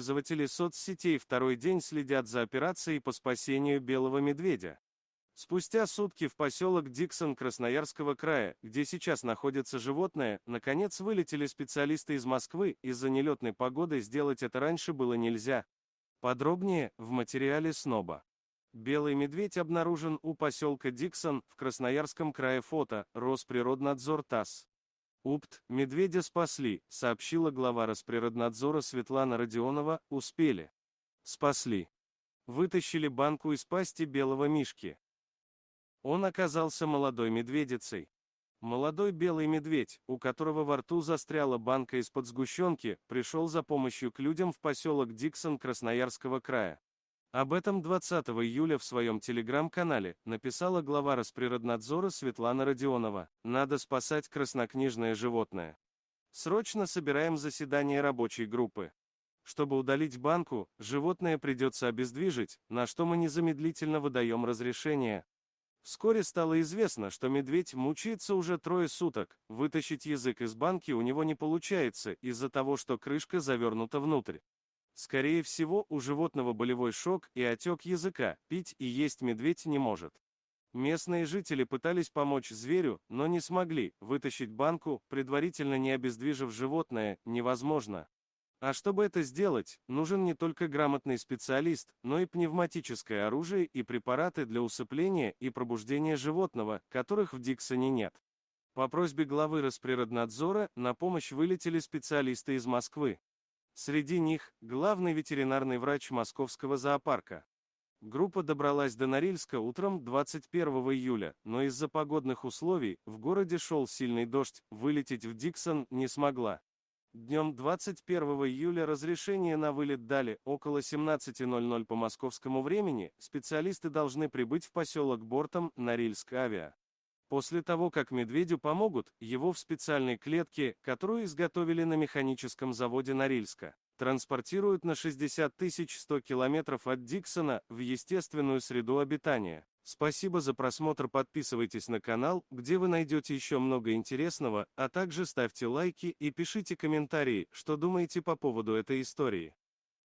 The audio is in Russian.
Пользователи соцсетей второй день следят за операцией по спасению белого медведя. Спустя сутки в поселок Диксон Красноярского края, где сейчас находится животное, наконец вылетели специалисты из Москвы. Из-за нелетной погоды сделать это раньше было нельзя. Подробнее в материале СНОБа. Белый медведь обнаружен у поселка Диксон в Красноярском крае. Фото Росприроднадзор ТАСС. УПТ, медведя спасли, сообщила глава Росприроднадзора Светлана Родионова. Успели. Спасли. Вытащили банку из пасти белого мишки. Он оказался молодой медведицей. Молодой белый медведь, у которого во рту застряла банка из-под сгущенки, пришел за помощью к людям в поселок Диксон Красноярского края. Об этом 20 июля в своем телеграм-канале написала глава Росприроднадзора Светлана Родионова. Надо спасать краснокнижное животное. Срочно собираем заседание рабочей группы. Чтобы удалить банку, животное придется обездвижить, на что мы незамедлительно выдаем разрешение. Вскоре стало известно, что медведь мучается уже 3 суток, вытащить язык из банки у него не получается из-за того, что крышка завернута внутрь. Скорее всего, у животного болевой шок и отек языка, пить и есть медведь не может. Местные жители пытались помочь зверю, но не смогли. Вытащить банку, предварительно не обездвижив животное, невозможно. А чтобы это сделать, нужен не только грамотный специалист, но и пневматическое оружие и препараты для усыпления и пробуждения животного, которых в Диксоне нет. По просьбе главы Росприроднадзора на помощь вылетели специалисты из Москвы. Среди них главный ветеринарный врач Московского зоопарка. Группа добралась до Норильска утром 21 июля, но из-за погодных условий в городе шел сильный дождь, вылететь в Диксон не смогла. Днем 21 июля разрешение на вылет дали. Около 17:00 по московскому времени специалисты должны прибыть в поселок бортом Норильск авиа. После того, как медведю помогут, его в специальной клетке, которую изготовили на механическом заводе Норильска, транспортируют на 60 100 километров от Диксона в естественную среду обитания. Спасибо за просмотр, подписывайтесь на канал, где вы найдете еще много интересного, а также ставьте лайки и пишите комментарии, что думаете по поводу этой истории.